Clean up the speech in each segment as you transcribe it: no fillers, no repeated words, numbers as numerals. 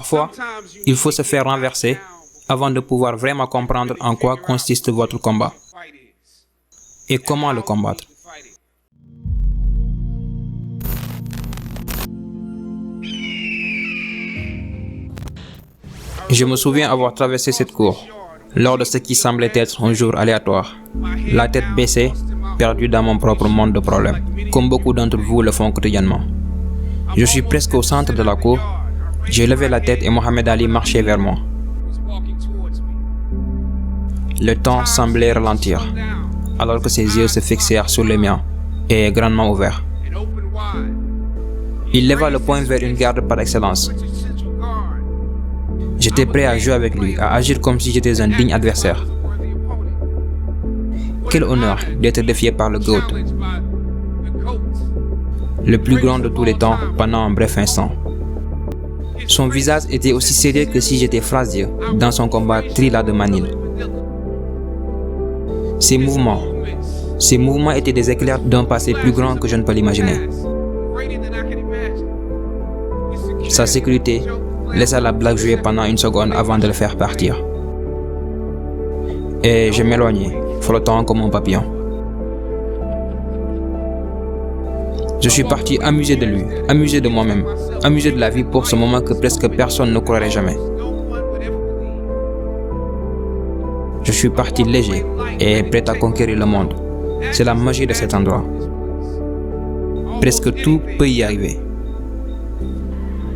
Parfois, il faut se faire renverser avant de pouvoir vraiment comprendre en quoi consiste votre combat et comment le combattre. Je me souviens avoir traversé cette cour lors de ce qui semblait être un jour aléatoire, la tête baissée, perdu dans mon propre monde de problèmes, comme beaucoup d'entre vous le font quotidiennement. Je suis presque au centre de la cour, j'ai levé la tête et Mohamed Ali marchait vers moi. Le temps semblait ralentir, alors que ses yeux se fixèrent sur les miens et grandement ouverts. Il leva le poing vers une garde par excellence. J'étais prêt à jouer avec lui, à agir comme si j'étais un digne adversaire. Quel honneur d'être défié par le GOAT, le plus grand de tous les temps pendant un bref instant. Son visage était aussi sérieux que si j'étais Frazier dans son combat Trilla de Manille. Ses mouvements étaient des éclairs d'un passé plus grand que je ne peux l'imaginer. Sa sécurité laissa la blague jouer pendant une seconde avant de le faire partir. Et je m'éloignai, flottant comme un papillon. Je suis parti amusé de lui, amusé de moi-même, amusé de la vie pour ce moment que presque personne ne croirait jamais. Je suis parti léger et prêt à conquérir le monde. C'est la magie de cet endroit. Presque tout peut y arriver.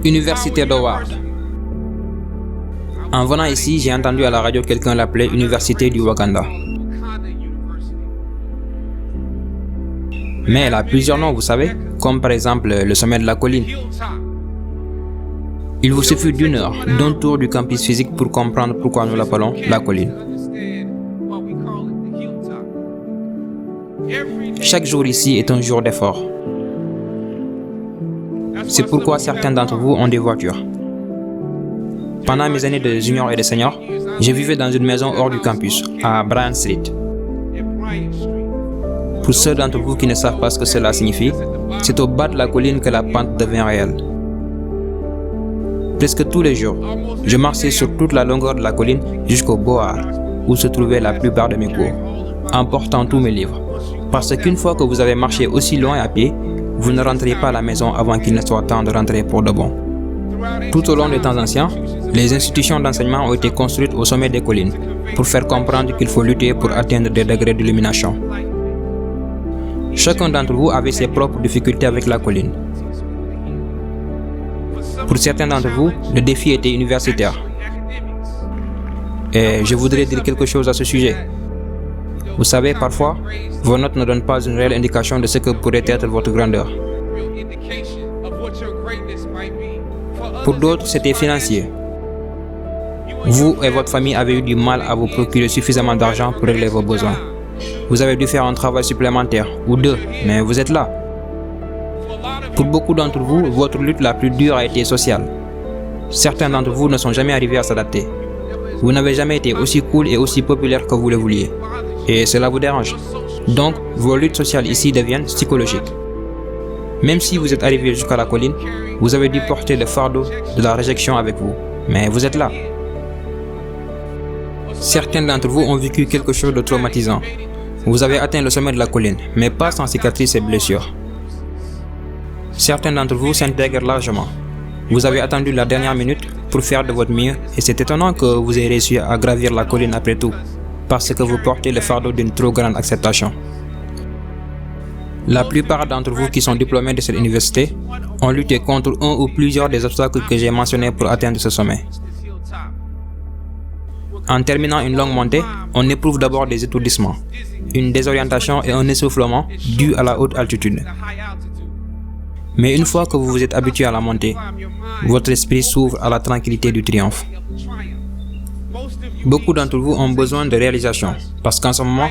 Université d'Howard. En venant ici, j'ai entendu à la radio quelqu'un l'appeler Université du Wakanda. Mais elle a plusieurs noms, vous savez, comme par exemple le sommet de la colline. Il vous suffit d'une heure, d'un tour du campus physique pour comprendre pourquoi nous l'appelons la colline. Chaque jour ici est un jour d'effort. C'est pourquoi certains d'entre vous ont des voitures. Pendant mes années de junior et de senior, je vivais dans une maison hors du campus, à Bryant Street. Pour ceux d'entre vous qui ne savent pas ce que cela signifie, c'est au bas de la colline que la pente devient réelle. Presque tous les jours, je marchais sur toute la longueur de la colline jusqu'au Boar, où se trouvaient la plupart de mes cours, emportant tous mes livres. Parce qu'une fois que vous avez marché aussi loin à pied, vous ne rentrez pas à la maison avant qu'il ne soit temps de rentrer pour de bon. Tout au long des temps anciens, les institutions d'enseignement ont été construites au sommet des collines pour faire comprendre qu'il faut lutter pour atteindre des degrés d'illumination. Chacun d'entre vous avait ses propres difficultés avec la colline. Pour certains d'entre vous, le défi était universitaire. Et je voudrais dire quelque chose à ce sujet. Vous savez, parfois, vos notes ne donnent pas une réelle indication de ce que pourrait être votre grandeur. Pour d'autres, c'était financier. Vous et votre famille avez eu du mal à vous procurer suffisamment d'argent pour régler vos besoins. Vous avez dû faire un travail supplémentaire, ou deux, mais vous êtes là. Pour beaucoup d'entre vous, votre lutte la plus dure a été sociale. Certains d'entre vous ne sont jamais arrivés à s'adapter. Vous n'avez jamais été aussi cool et aussi populaire que vous le vouliez. Et cela vous dérange. Donc, vos luttes sociales ici deviennent psychologiques. Même si vous êtes arrivé jusqu'à la colline, vous avez dû porter le fardeau de la réjection avec vous. Mais vous êtes là. Certains d'entre vous ont vécu quelque chose de traumatisant. Vous avez atteint le sommet de la colline, mais pas sans cicatrices et blessures. Certains d'entre vous s'intègrent largement. Vous avez attendu la dernière minute pour faire de votre mieux et c'est étonnant que vous ayez réussi à gravir la colline après tout, parce que vous portez le fardeau d'une trop grande acceptation. La plupart d'entre vous qui sont diplômés de cette université ont lutté contre un ou plusieurs des obstacles que j'ai mentionnés pour atteindre ce sommet. En terminant une longue montée, on éprouve d'abord des étourdissements, une désorientation et un essoufflement dû à la haute altitude. Mais une fois que vous vous êtes habitué à la montée, votre esprit s'ouvre à la tranquillité du triomphe. Beaucoup d'entre vous ont besoin de réalisation, parce qu'en ce moment,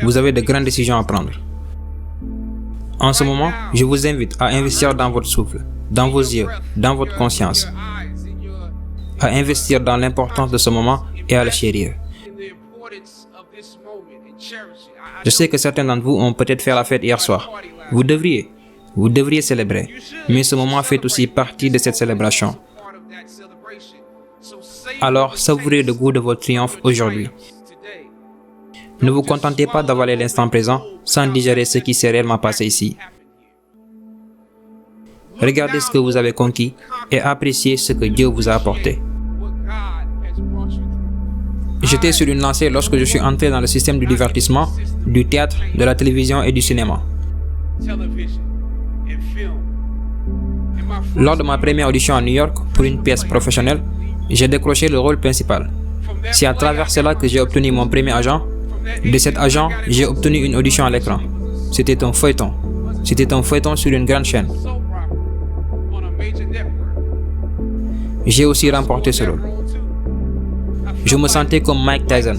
vous avez de grandes décisions à prendre. En ce moment, je vous invite à investir dans votre souffle, dans vos yeux, dans votre conscience, à investir dans l'importance de ce moment et à le chérir. Je sais que certains d'entre vous ont peut-être fait la fête hier soir. Vous devriez célébrer, mais ce moment fait aussi partie de cette célébration. Alors, savourez le goût de votre triomphe aujourd'hui. Ne vous contentez pas d'avaler l'instant présent sans digérer ce qui s'est réellement passé ici. Regardez ce que vous avez conquis et appréciez ce que Dieu vous a apporté. J'étais sur une lancée lorsque je suis entré dans le système du divertissement, du théâtre, de la télévision et du cinéma. Lors de ma première audition à New York pour une pièce professionnelle, j'ai décroché le rôle principal. C'est à travers cela que j'ai obtenu mon premier agent. De cet agent, j'ai obtenu une audition à l'écran. C'était un feuilleton. C'était un feuilleton sur une grande chaîne. J'ai aussi remporté ce rôle. Je me sentais comme Mike Tyson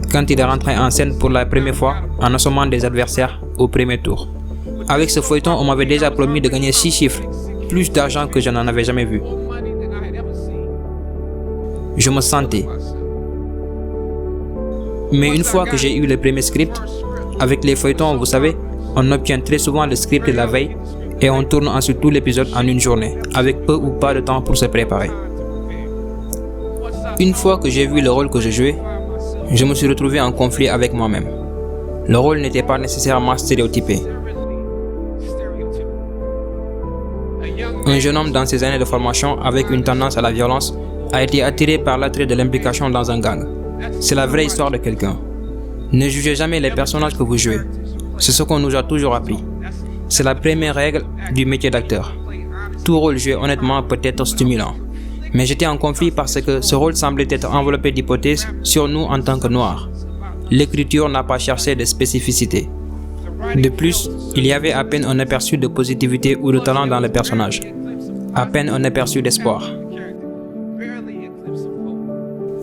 quand il est rentré en scène pour la première fois en assommant des adversaires au premier tour. Avec ce feuilleton, on m'avait déjà promis de gagner 6 chiffres, plus d'argent que je n'en avais jamais vu. Je me sentais. Mais une fois que j'ai eu le premier script, avec les feuilletons, vous savez, on obtient très souvent le script de la veille et on tourne ensuite tout l'épisode en une journée, avec peu ou pas de temps pour se préparer. Une fois que j'ai vu le rôle que je jouais, je me suis retrouvé en conflit avec moi-même. Le rôle n'était pas nécessairement stéréotypé. Un jeune homme dans ses années de formation avec une tendance à la violence a été attiré par l'attrait de l'implication dans un gang. C'est la vraie histoire de quelqu'un. Ne jugez jamais les personnages que vous jouez. C'est ce qu'on nous a toujours appris. C'est la première règle du métier d'acteur. Tout rôle joué honnêtement peut être stimulant. Mais j'étais en conflit parce que ce rôle semblait être enveloppé d'hypothèses sur nous en tant que noirs. L'écriture n'a pas cherché de spécificité. De plus, il y avait à peine un aperçu de positivité ou de talent dans le personnage. À peine un aperçu d'espoir.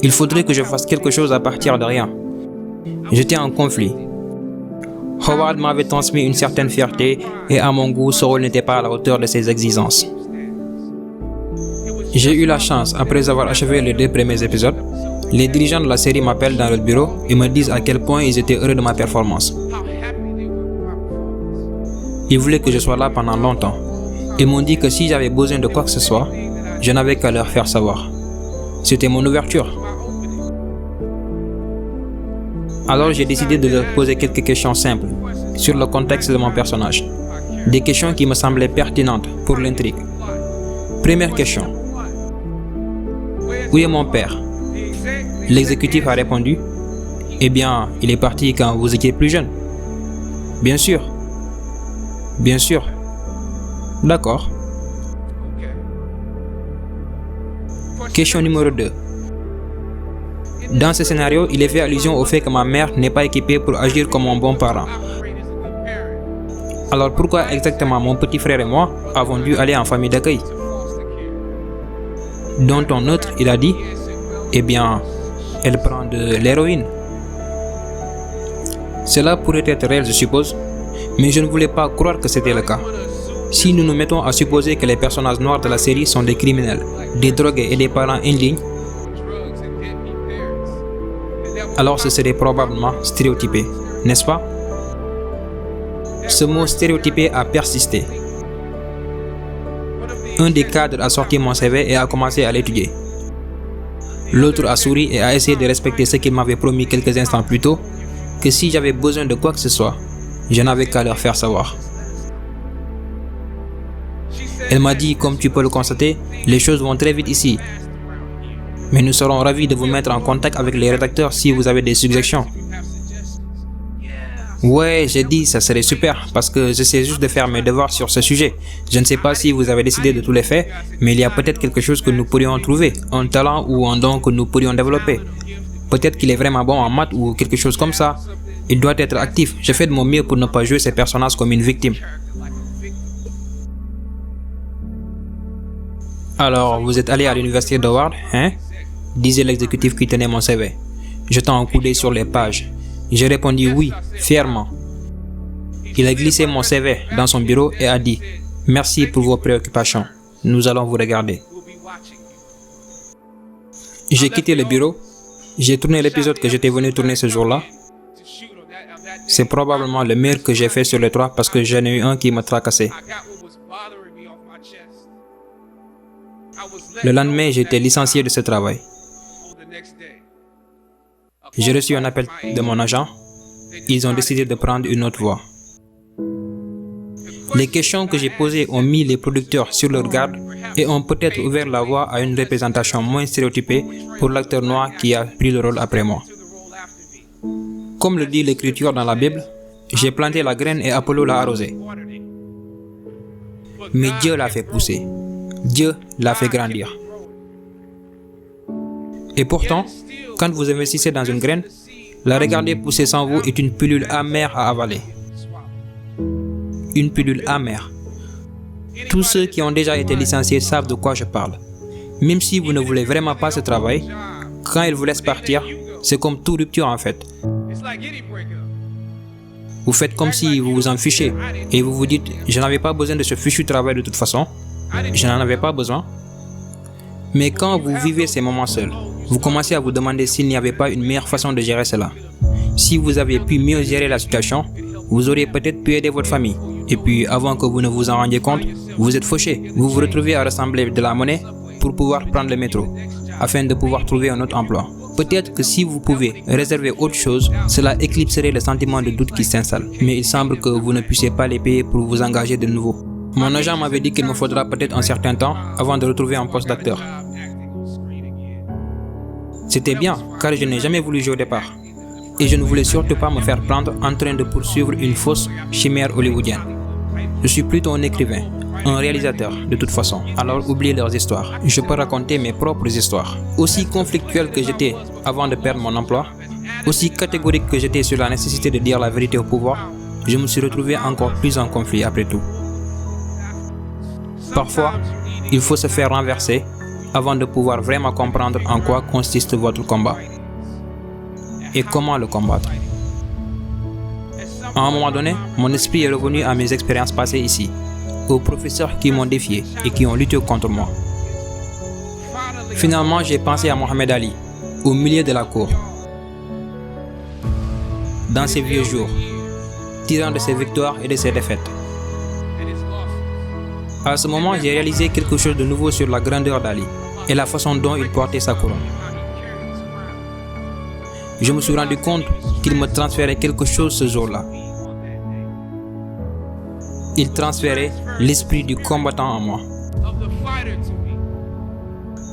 Il faudrait que je fasse quelque chose à partir de rien. J'étais en conflit. Howard m'avait transmis une certaine fierté et à mon goût, ce rôle n'était pas à la hauteur de ses exigences. J'ai eu la chance, après avoir achevé les 2 premiers épisodes, les dirigeants de la série m'appellent dans leur bureau et me disent à quel point ils étaient heureux de ma performance. Ils voulaient que je sois là pendant longtemps. Ils m'ont dit que si j'avais besoin de quoi que ce soit, je n'avais qu'à leur faire savoir. C'était mon ouverture. Alors j'ai décidé de leur poser quelques questions simples sur le contexte de mon personnage. Des questions qui me semblaient pertinentes pour l'intrigue. Première question. Où est mon père? L'exécutif a répondu. Eh bien, il est parti quand vous étiez plus jeune. Bien sûr. Bien sûr. D'accord. Question numéro 2. Dans ce scénario, il est fait allusion au fait que ma mère n'est pas équipée pour agir comme un bon parent. Alors pourquoi exactement mon petit frère et moi avons dû aller en famille d'accueil? Dans ton autre, il a dit, eh bien, elle prend de l'héroïne. Cela pourrait être réel, je suppose, mais je ne voulais pas croire que c'était le cas. Si nous nous mettons à supposer que les personnages noirs de la série sont des criminels, des drogués et des parents indignes, alors ce serait probablement stéréotypé, n'est-ce pas? Ce mot stéréotypé a persisté. Un des cadres a sorti mon CV et a commencé à l'étudier. L'autre a souri et a essayé de respecter ce qu'il m'avait promis quelques instants plus tôt, que si j'avais besoin de quoi que ce soit, je n'avais qu'à leur faire savoir. Elle m'a dit, comme tu peux le constater, les choses vont très vite ici. Mais nous serons ravis de vous mettre en contact avec les rédacteurs si vous avez des suggestions. Ouais, j'ai dit, ça serait super, parce que j'essaie juste de faire mes devoirs sur ce sujet. Je ne sais pas si vous avez décidé de tous les faits, mais il y a peut-être quelque chose que nous pourrions trouver, un talent ou un don que nous pourrions développer. Peut-être qu'il est vraiment bon en maths ou quelque chose comme ça. Il doit être actif. Je fais de mon mieux pour ne pas jouer ces personnages comme une victime. Alors, vous êtes allé à l'université d'Howard, hein? Disait l'exécutif qui tenait mon CV, jetant un coup d'œil sur les pages. J'ai répondu oui, fièrement. Il a glissé mon CV dans son bureau et a dit « Merci pour vos préoccupations. Nous allons vous regarder. » J'ai quitté le bureau. J'ai tourné l'épisode que j'étais venu tourner ce jour-là. C'est probablement le meilleur que j'ai fait sur les 3 parce que j'en ai eu un qui m'a tracassé. Le lendemain, j'ai été licencié de ce travail. J'ai reçu un appel de mon agent. Ils ont décidé de prendre une autre voie. Les questions que j'ai posées ont mis les producteurs sur leur garde et ont peut-être ouvert la voie à une représentation moins stéréotypée pour l'acteur noir qui a pris le rôle après moi. Comme le dit l'Écriture dans la Bible, j'ai planté la graine et Apollo l'a arrosée. Mais Dieu l'a fait pousser. Dieu l'a fait grandir. Et pourtant, quand vous investissez dans une graine, la regarder pousser sans vous est une pilule amère à avaler. Une pilule amère. Tous ceux qui ont déjà été licenciés savent de quoi je parle. Même si vous ne voulez vraiment pas ce travail, quand ils vous laissent partir, c'est comme toute rupture en fait. Vous faites comme si vous vous en fichez et vous vous dites « Je n'avais pas besoin de ce fichu travail de toute façon, je n'en avais pas besoin ». Mais quand vous vivez ces moments seuls, vous commencez à vous demander s'il n'y avait pas une meilleure façon de gérer cela. Si vous aviez pu mieux gérer la situation, vous auriez peut-être pu aider votre famille. Et puis, avant que vous ne vous en rendiez compte, vous êtes fauché. Vous vous retrouvez à rassembler de la monnaie pour pouvoir prendre le métro, afin de pouvoir trouver un autre emploi. Peut-être que si vous pouvez réserver autre chose, cela éclipserait le sentiment de doute qui s'installe. Mais il semble que vous ne puissiez pas les payer pour vous engager de nouveau. Mon agent m'avait dit qu'il me faudra peut-être un certain temps avant de retrouver un poste d'acteur. C'était bien, car je n'ai jamais voulu jouer au départ. Et je ne voulais surtout pas me faire prendre en train de poursuivre une fausse chimère hollywoodienne. Je suis plutôt un écrivain, un réalisateur de toute façon, alors oubliez leurs histoires. Je peux raconter mes propres histoires. Aussi conflictuel que j'étais avant de perdre mon emploi, aussi catégorique que j'étais sur la nécessité de dire la vérité au pouvoir, je me suis retrouvé encore plus en conflit après tout. Parfois, il faut se faire renverser avant de pouvoir vraiment comprendre en quoi consiste votre combat et comment le combattre. À un moment donné, mon esprit est revenu à mes expériences passées ici, aux professeurs qui m'ont défié et qui ont lutté contre moi. Finalement, j'ai pensé à Mohamed Ali, au milieu de la cour. Dans ses vieux jours, tirant de ses victoires et de ses défaites. À ce moment, j'ai réalisé quelque chose de nouveau sur la grandeur d'Ali et la façon dont il portait sa couronne. Je me suis rendu compte qu'il me transférait quelque chose ce jour-là. Il transférait l'esprit du combattant en moi.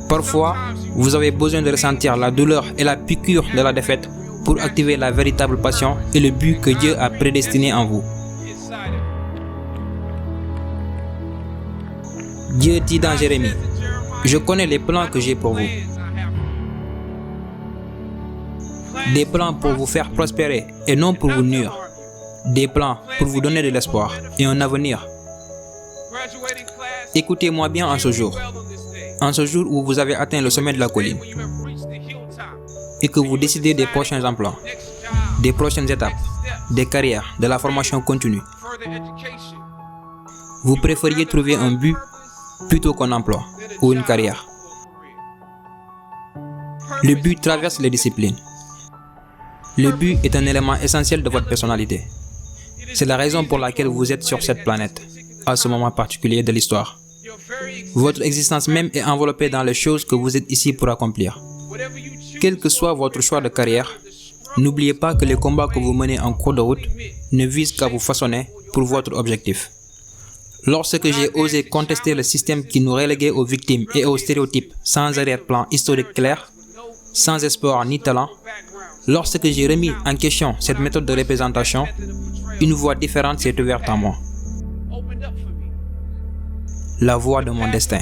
Parfois, vous avez besoin de ressentir la douleur et la piqûre de la défaite pour activer la véritable passion et le but que Dieu a prédestiné en vous. Dieu dit dans Jérémie, « Je connais les plans que j'ai pour vous. Des plans pour vous faire prospérer et non pour vous nuire. Des plans pour vous donner de l'espoir et un avenir. » Écoutez-moi bien en ce jour où vous avez atteint le sommet de la colline et que vous décidez des prochains emplois, des prochaines étapes, des carrières, de la formation continue. Vous préfériez trouver un but plutôt qu'un emploi ou une carrière. Le but traverse les disciplines. Le but est un élément essentiel de votre personnalité. C'est la raison pour laquelle vous êtes sur cette planète, à ce moment particulier de l'histoire. Votre existence même est enveloppée dans les choses que vous êtes ici pour accomplir. Quel que soit votre choix de carrière, n'oubliez pas que les combats que vous menez en cours de route ne visent qu'à vous façonner pour votre objectif. Lorsque j'ai osé contester le système qui nous reléguait aux victimes et aux stéréotypes sans arrière-plan historique clair, sans espoir ni talent, lorsque j'ai remis en question cette méthode de représentation, une voie différente s'est ouverte en moi. La voie de mon destin.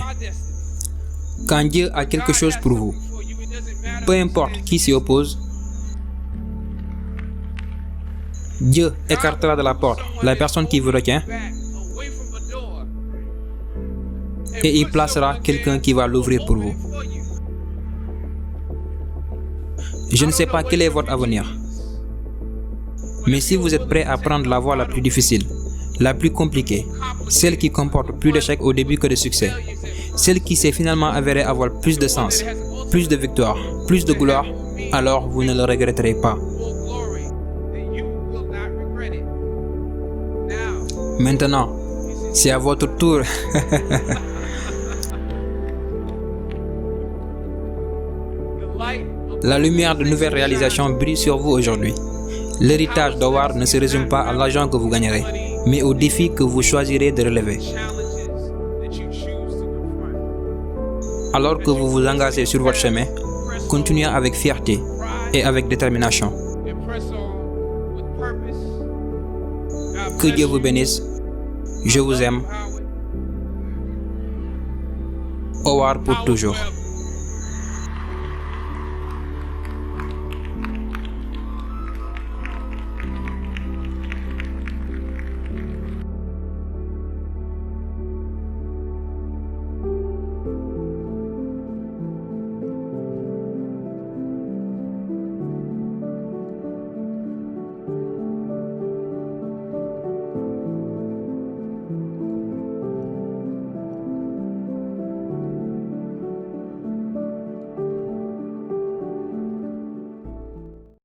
Quand Dieu a quelque chose pour vous, peu importe qui s'y oppose, Dieu écartera de la porte la personne qui vous retient et il placera quelqu'un qui va l'ouvrir pour vous. Je ne sais pas quel est votre avenir, mais si vous êtes prêt à prendre la voie la plus difficile, la plus compliquée, celle qui comporte plus d'échecs au début que de succès, celle qui s'est finalement avérée avoir plus de sens, plus de victoire, plus de gloire, alors vous ne le regretterez pas. Maintenant, c'est à votre tour. La lumière de nouvelles réalisations brille sur vous aujourd'hui. L'héritage d'Howard ne se résume pas à l'argent que vous gagnerez, mais aux défis que vous choisirez de relever. Alors que vous vous engagez sur votre chemin, continuez avec fierté et avec détermination. Que Dieu vous bénisse. Je vous aime. Howard pour toujours.